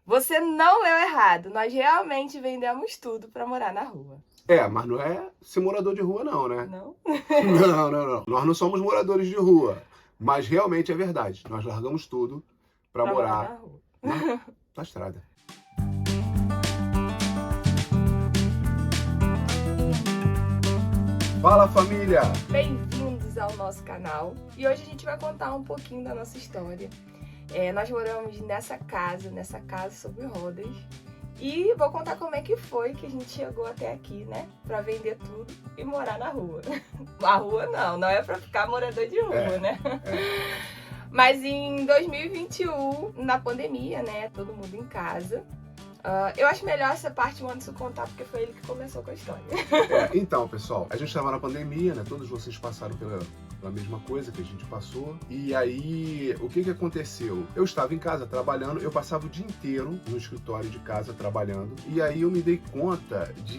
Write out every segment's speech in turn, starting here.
Você não leu errado, nós realmente vendemos tudo pra morar na rua. Mas não é ser morador de rua não, né? Não? Não. Nós não somos moradores de rua. Mas realmente é verdade. Nós largamos tudo pra Pra morar na morar rua. na estrada. Fala, família! Bem-vindos ao nosso canal. E hoje a gente vai contar um pouquinho da nossa história. Nós moramos nessa casa sobre rodas. E vou contar como é que foi que a gente chegou até aqui, né? Pra vender tudo e morar na rua. A rua não é pra ficar morador de rua, né? Mas em 2021, na pandemia, né? Todo mundo em casa. Eu acho melhor essa parte o Anderson contar, porque foi ele que começou com a história. Então, pessoal, a gente estava na pandemia, né? Todos vocês passaram pela mesma coisa que a gente passou. E aí, o que aconteceu? Eu estava em casa trabalhando, eu passava o dia inteiro no escritório de casa trabalhando. E aí eu me dei conta de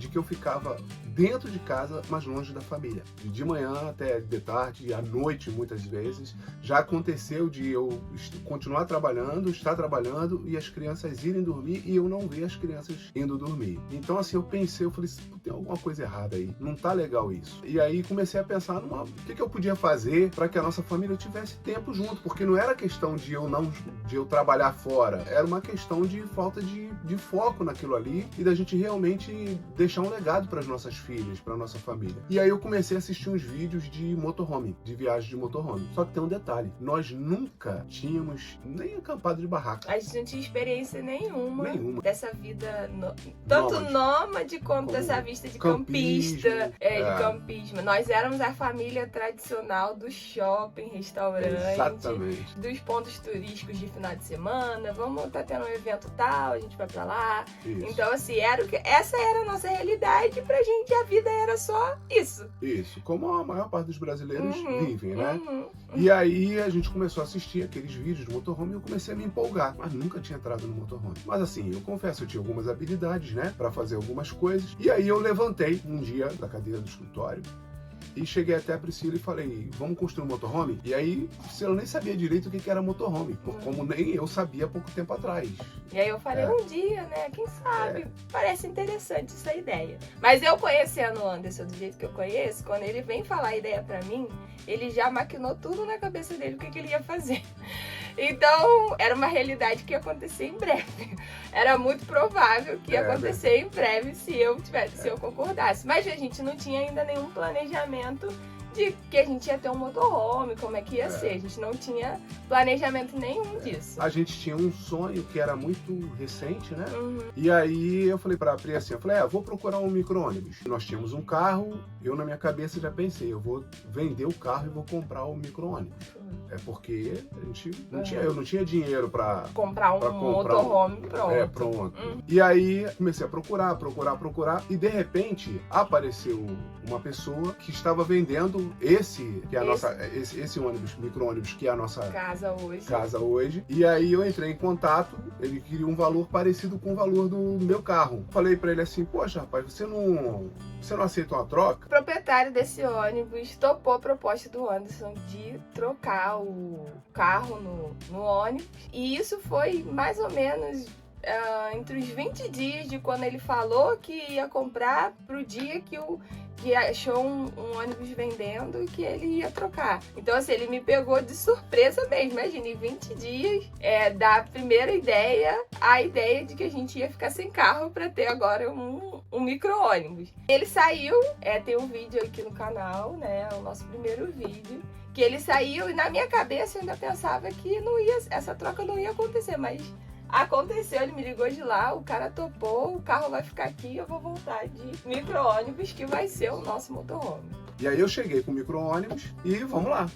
que eu ficava dentro de casa, mas longe da família. De manhã até de tarde, à noite muitas vezes. Já aconteceu de eu continuar trabalhando, estar trabalhando e as crianças irem dormir e eu não ver as crianças indo dormir. Então assim, eu falei, tem alguma coisa errada aí, não tá legal isso. E aí comecei a pensar o que eu podia fazer para que a nossa família tivesse tempo junto, porque não era questão de eu trabalhar fora, era uma questão de falta de foco naquilo ali e da gente realmente deixar um legado para as nossas filhas, para nossa família. E aí eu comecei a assistir uns vídeos de motorhome, de viagem de motorhome. Só que tem um detalhe, nós nunca tínhamos nem acampado de barraca. A gente não tinha experiência nenhuma dessa vida, tanto Nômade. Nômade quanto dessa vista de campista, de campismo. Nós éramos a família tradicional do shopping, restaurante, exatamente, dos pontos turísticos de final de semana. Vamos estar tendo um evento tal, a gente vai pra lá. Isso. Então, assim, essa era a nossa realidade. Pra gente, a vida era só isso. Isso, como a maior parte dos brasileiros vivem, né? Uhum. E aí a gente começou a assistir aqueles vídeos de motorhome e eu comecei a me empolgar, mas nunca tinha entrado no motorhome. Mas assim, eu confesso, eu tinha algumas habilidades, né, pra fazer algumas coisas. E aí eu levantei um dia da cadeira do escritório e cheguei até a Priscila e falei, vamos construir um motorhome? E aí, Priscila nem sabia direito o que era motorhome, como nem eu sabia há pouco tempo atrás. E aí eu falei, um dia, né, quem sabe, parece interessante essa ideia. Mas eu conhecendo o Anderson do jeito que eu conheço, quando ele vem falar a ideia pra mim, ele já maquinou tudo na cabeça dele, o que ele ia fazer. Então, era uma realidade que ia acontecer em breve. Era muito provável que ia acontecer em breve se eu concordasse. Mas a gente não tinha ainda nenhum planejamento de que a gente ia ter um motorhome, como é que ia ser. A gente não tinha planejamento nenhum disso. A gente tinha um sonho que era muito recente, né? E aí eu falei pra Pri assim, vou procurar um micro-ônibus. Nós tínhamos um carro, eu na minha cabeça já pensei, eu vou vender o carro e vou comprar o micro-ônibus. Porque a gente eu não tinha dinheiro pra comprar um motorhome pronto. Pronto. E aí comecei a procurar, e de repente apareceu uma pessoa que estava vendendo esse ônibus, micro-ônibus, que é a nossa casa hoje. E aí eu entrei em contato, ele queria um valor parecido com o valor do meu carro. Falei pra ele assim, poxa rapaz, você não aceita uma troca? O proprietário desse ônibus topou a proposta do Anderson de trocar o carro no ônibus. E isso foi mais ou menos entre os 20 dias de quando ele falou que ia comprar pro dia que achou um ônibus vendendo e que ele ia trocar. Então, assim, ele me pegou de surpresa mesmo. Imagina, em 20 dias, da primeira ideia, a ideia de que a gente ia ficar sem carro para ter agora um micro-ônibus. Ele saiu, tem um vídeo aqui no canal, né, o nosso primeiro vídeo, que ele saiu e na minha cabeça eu ainda pensava que essa troca não ia acontecer, mas aconteceu, ele me ligou de lá, o cara topou, o carro vai ficar aqui, eu vou voltar de micro-ônibus, que vai ser o nosso motorhome. E aí eu cheguei com o micro-ônibus e vamos lá.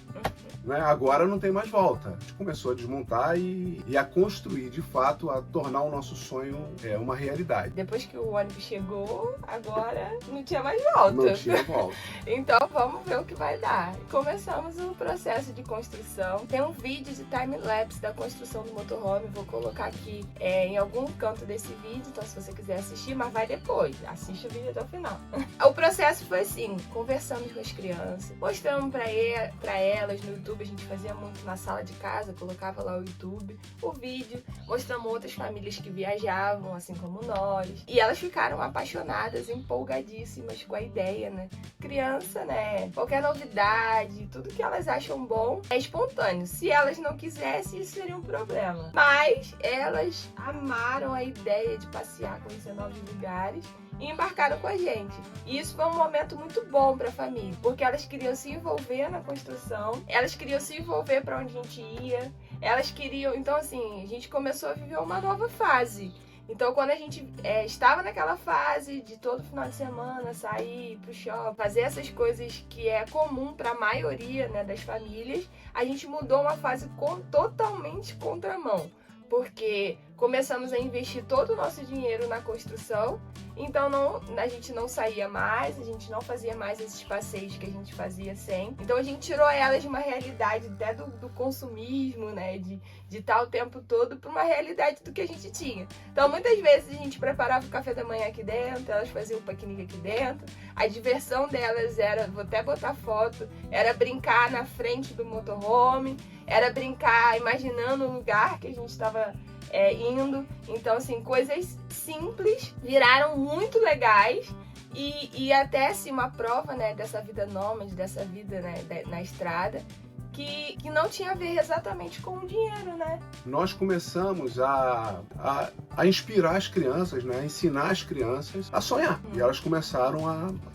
Né? Agora não tem mais volta. A gente começou a desmontar e a construir, de fato, a tornar o nosso sonho uma realidade. Depois que o ônibus chegou, agora não tinha mais volta. Não tinha volta. Então vamos ver o que vai dar. Começamos o processo de construção. Tem um vídeo de time-lapse da construção do motorhome, vou colocar aqui em algum canto desse vídeo, então se você quiser assistir, mas vai depois, assiste o vídeo até o final. O processo foi assim, conversamos com as crianças, mostramos pra elas no YouTube. A gente fazia muito na sala de casa, colocava lá o YouTube, o vídeo, mostramos outras famílias que viajavam, assim como nós, e elas ficaram apaixonadas, empolgadíssimas com a ideia, né? Criança, né? Qualquer novidade, tudo que elas acham bom é espontâneo. Se elas não quisessem, isso seria um problema. Mas elas amaram a ideia de passear, conhecer novos lugares e embarcaram com a gente. E isso foi um momento muito bom para a família, porque elas queriam se envolver na construção, elas queriam se envolver para onde a gente ia, elas queriam... Então, assim, a gente começou a viver uma nova fase. Então, quando a gente estava naquela fase de todo final de semana sair pro shopping, fazer essas coisas que é comum para a maioria, né, das famílias, a gente mudou uma fase totalmente contramão, porque começamos a investir todo o nosso dinheiro na construção. Então a gente não saía mais, a gente não fazia mais esses passeios que a gente fazia sempre. Então a gente tirou elas de uma realidade até do consumismo, né? De estar o tempo todo para uma realidade do que a gente tinha. Então muitas vezes a gente preparava o café da manhã aqui dentro, elas faziam o piquenique aqui dentro. A diversão delas era, vou até botar foto, era brincar na frente do motorhome, era brincar imaginando o lugar que a gente estava indo. Então, assim, coisas simples viraram muito legais e até assim, uma prova, né, dessa vida nômade, dessa vida, né, na estrada, que não tinha a ver exatamente com o dinheiro, né? Nós começamos a inspirar as crianças, né, a ensinar as crianças a sonhar. E elas começaram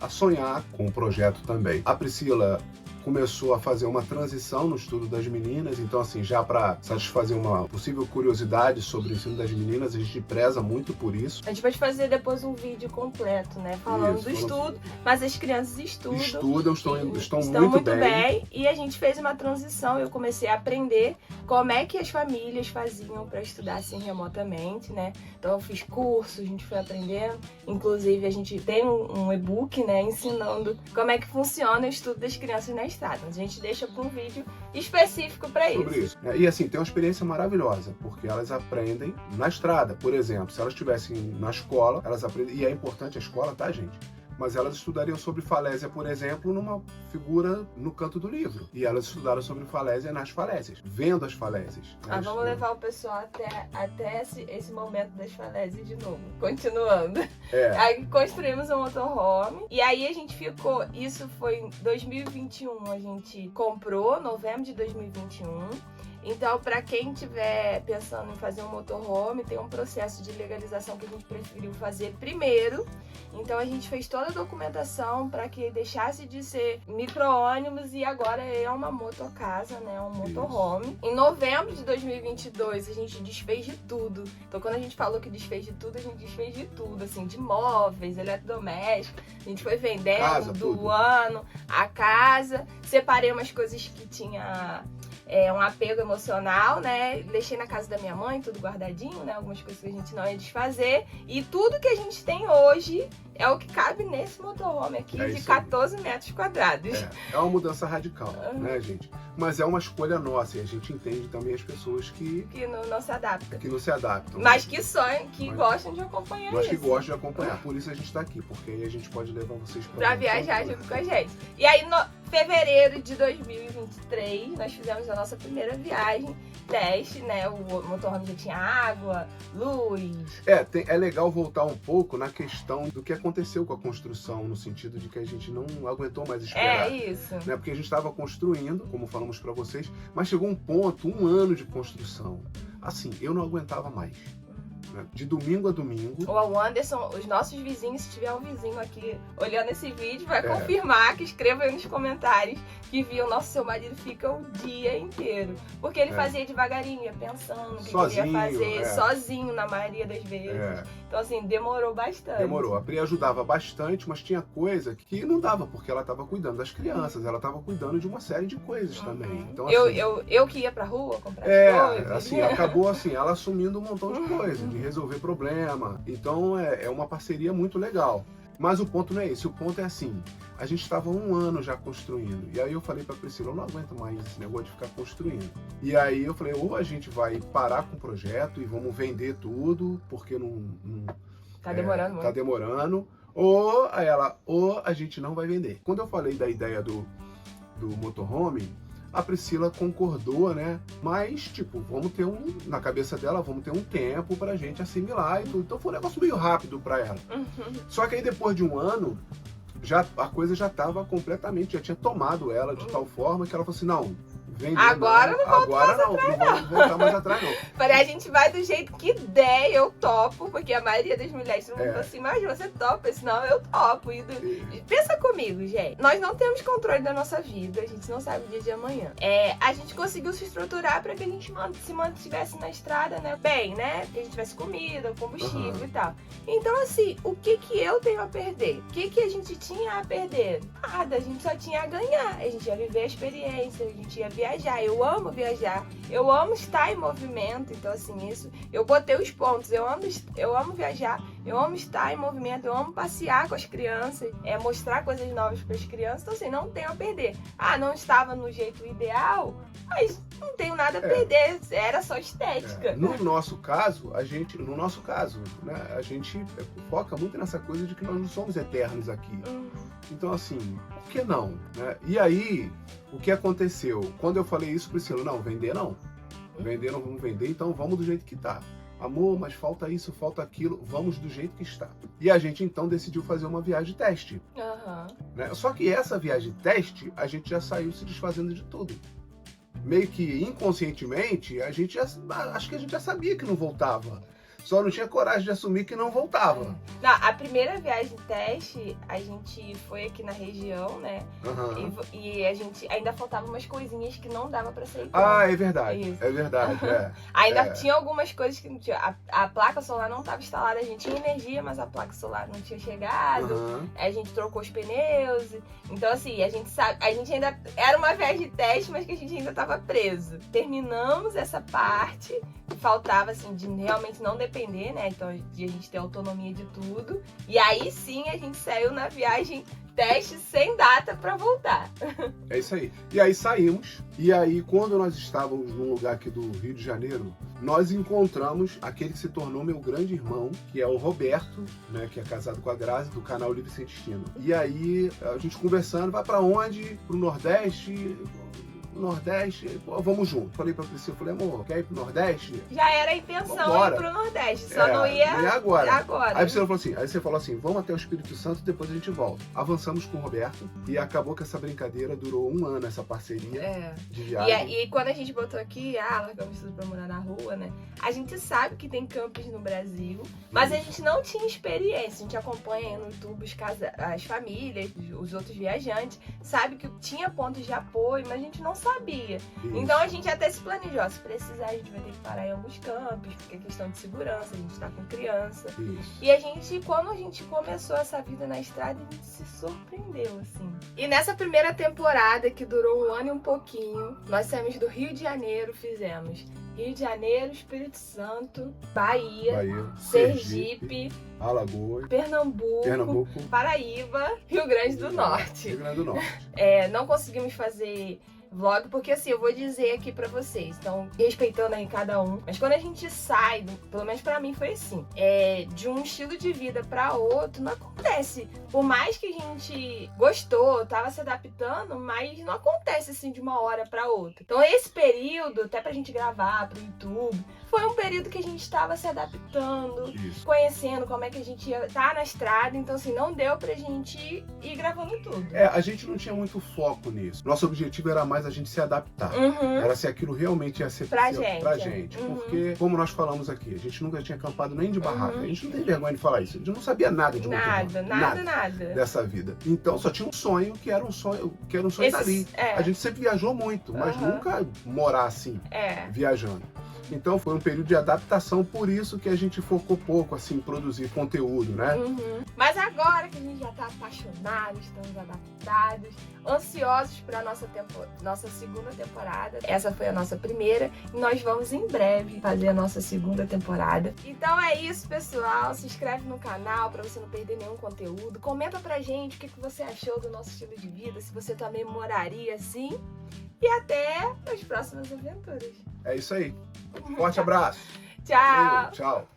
a sonhar com o projeto também. A Priscila começou a fazer uma transição no estudo das meninas, então assim, já para satisfazer uma possível curiosidade sobre o ensino das meninas, a gente preza muito por isso. A gente pode fazer depois um vídeo completo, né, falando do estudo, mas as crianças estudam, estão muito bem, e a gente fez uma transição. Eu comecei a aprender como é que as famílias faziam para estudar assim remotamente, né, então eu fiz cursos, a gente foi aprendendo, inclusive a gente tem um e-book, né, ensinando como é que funciona o estudo das crianças na estrada. A gente deixa para um vídeo específico para isso. E assim, tem uma experiência maravilhosa, porque elas aprendem na estrada. Por exemplo, se elas estivessem na escola, elas aprendem, e é importante a escola, tá, gente? Mas elas estudariam sobre falésia, por exemplo, numa figura no canto do livro. E elas estudaram sobre falésia nas falésias, vendo as falésias. Vamos levar o pessoal até esse momento das falésias de novo. Continuando. Aí construímos um motorhome. E aí a gente ficou... Isso foi em 2021. A gente comprou, novembro de 2021. Então, para quem estiver pensando em fazer um motorhome, tem um processo de legalização que a gente preferiu fazer primeiro. Então, a gente fez toda a documentação para que deixasse de ser micro-ônibus e agora é uma motocasa, né? Um motorhome. Isso. Em novembro de 2022, a gente desfez de tudo. Então, quando a gente falou que desfez de tudo, a gente desfez de tudo, assim, de móveis, eletrodomésticos. A gente foi vendendo, doando a casa. Separei umas coisas que tinha... um apego emocional, né? Deixei na casa da minha mãe, tudo guardadinho, né? Algumas coisas que a gente não ia desfazer. E tudo que a gente tem hoje é o que cabe nesse motorhome aqui, de 14 metros quadrados. É uma mudança radical, né, gente? Mas é uma escolha nossa e a gente entende também as pessoas que não se adaptam. Que não se adaptam. Mas que sonham, que gostam de acompanhar isso. Mas que gostam de acompanhar. Por isso a gente tá aqui, porque aí a gente pode levar vocês pra viajar junto com a gente. E aí, fevereiro de 2023, nós fizemos a nossa primeira viagem, teste, né? O motorhome já tinha água, luz. É legal voltar um pouco na questão do que aconteceu com a construção, no sentido de que a gente não aguentou mais esperar. É isso. Né? Porque a gente estava construindo, como falamos para vocês, mas chegou um ponto, 1 ano de construção. Assim, eu não aguentava mais. De domingo a domingo. O Anderson, os nossos vizinhos, se tiver um vizinho aqui olhando esse vídeo, vai confirmar, que escreva aí nos comentários que viu, nosso seu marido fica o dia inteiro. Porque ele fazia devagarinho, ia pensando o que queria fazer, sozinho na maioria das vezes. Então assim, demorou bastante. Demorou. A Pri ajudava bastante, mas tinha coisa que não dava, porque ela estava cuidando das crianças, ela estava cuidando de uma série de coisas também. Então, assim, eu que ia pra rua comprar coisas. Assim, acabou assim, ela assumindo um montão de coisa, de resolver problema. Então é uma parceria muito legal. Mas o ponto não é esse, o ponto é assim, a gente estava 1 ano já construindo, e aí eu falei pra Priscila, eu não aguento mais esse negócio de ficar construindo. E aí eu falei, ou a gente vai parar com o projeto e vamos vender tudo, porque não tá demorando muito. Tá demorando, Ou a gente não vai vender. Quando eu falei da ideia do motorhome, a Priscila concordou, né? Mas, tipo, na cabeça dela, vamos ter um tempo pra gente assimilar e tudo. Então foi um negócio meio rápido pra ela. Só que aí depois de um ano, a coisa já tava completamente, já tinha tomado ela de tal forma que ela falou assim, não, vender Agora não vamos voltar mais atrás não. Falei, a gente vai do jeito que der, eu topo, porque a maioria das mulheres todo mundo assim, mas você topa, senão eu topo. Pensa comigo, gente. Nós não temos controle da nossa vida, a gente não sabe o dia de amanhã. A gente conseguiu se estruturar para que a gente se mantivesse na estrada, né? Bem, né? Que a gente tivesse comida, combustível e tal. Então, assim, o que eu tenho a perder? O que a gente tinha a perder? Nada, a gente só tinha a ganhar. A gente ia viver a experiência, a gente ia viajar. Eu amo viajar, eu amo estar em movimento, então assim, isso, eu botei os pontos, eu amo viajar, eu amo estar em movimento, eu amo passear com as crianças, mostrar coisas novas para as crianças, então assim, não tenho a perder. Não estava no jeito ideal, mas não tenho nada a perder, era só estética. No nosso caso, né, a gente foca muito nessa coisa de que nós não somos eternos aqui. Então assim, por que não? Né? E aí, o que aconteceu? Quando eu falei isso, Priscila, não, vender não. Vender não vamos vender, então vamos do jeito que tá. Amor, mas falta isso, falta aquilo, vamos do jeito que está. E a gente então decidiu fazer uma viagem teste. Né? Só que essa viagem teste, a gente já saiu se desfazendo de tudo. Meio que inconscientemente, acho que a gente já sabia que não voltava. Só não tinha coragem de assumir que não voltava. Não, a primeira viagem teste, a gente foi aqui na região, né? E a gente ainda faltava umas coisinhas que não dava pra sair. É verdade. Isso. É verdade, Ainda tinha algumas coisas que não tinha. A placa solar não estava instalada, a gente tinha energia, mas a placa solar não tinha chegado. A gente trocou os pneus. Então, assim, a gente ainda era uma viagem teste, mas que a gente ainda estava preso. Terminamos essa parte. Faltava, assim, de realmente não depender, né? Então, de a gente ter autonomia de tudo. E aí sim a gente saiu na viagem teste sem data pra voltar. É isso aí. E aí saímos. E aí, quando nós estávamos num lugar aqui do Rio de Janeiro, nós encontramos aquele que se tornou meu grande irmão, que é o Roberto, né? Que é casado com a Grazi, do canal Livre Sem Destino. E aí, a gente conversando, vai pra onde? Pro Nordeste. Nordeste, pô, vamos junto. Falei pra Priscila, amor, quer ir pro Nordeste? Já era a intenção ir pro Nordeste, só não ia agora. Agora. Aí você falou assim, vamos até o Espírito Santo e depois a gente volta. Avançamos com o Roberto e acabou que essa brincadeira durou 1 ano, essa parceria de viagem. E quando a gente botou aqui, largamos tudo pra morar na rua, né? A gente sabe que tem campos no Brasil, mas a gente não tinha experiência. A gente acompanha no YouTube as famílias, os outros viajantes, sabe que tinha pontos de apoio, mas a gente não sabia. Isso. Então a gente até se planejou. Se precisar, a gente vai ter que parar em alguns campos, porque é questão de segurança, a gente tá com criança. Isso. E quando a gente começou essa vida na estrada, a gente se surpreendeu, assim. E nessa primeira temporada, que durou 1 ano e um pouquinho, nós saímos do Rio de Janeiro, fizemos Rio de Janeiro, Espírito Santo, Bahia, Sergipe, Alagoas, Pernambuco, Paraíba, Rio Grande do Norte. Rio Grande do Norte. Não conseguimos fazer vlog, porque assim, eu vou dizer aqui pra vocês, então, respeitando aí cada um, mas quando a gente sai, pelo menos pra mim foi assim, de um estilo de vida pra outro, não acontece. Por mais que a gente gostou, tava se adaptando, mas não acontece assim de uma hora pra outra. Então esse período, até pra gente gravar pro YouTube, foi um período que a gente estava se adaptando, conhecendo como é que a gente ia estar na estrada, então assim, não deu pra gente ir gravando tudo. A gente não tinha muito foco nisso. Nosso objetivo era mais a gente se adaptar. Era se aquilo realmente ia ser pra gente. Porque, como nós falamos aqui, a gente nunca tinha acampado nem de barraca. A gente não tem vergonha de falar isso. A gente não sabia nada de nada dessa vida. Então só tinha um sonho que era um sonho dali. A gente sempre viajou muito, mas nunca morar assim, viajando. Então foi um período de adaptação, por isso que a gente focou pouco assim em produzir conteúdo, né? Mas agora que a gente já tá apaixonado, estamos adaptados, ansiosos para nossa segunda temporada. Essa foi a nossa primeira e nós vamos em breve fazer a nossa segunda temporada. Então é isso, pessoal. Se inscreve no canal para você não perder nenhum conteúdo. Comenta pra gente o que você achou do nosso estilo de vida, se você também moraria assim. E até as próximas aventuras. É isso aí. Forte abraço. Tchau. Tchau.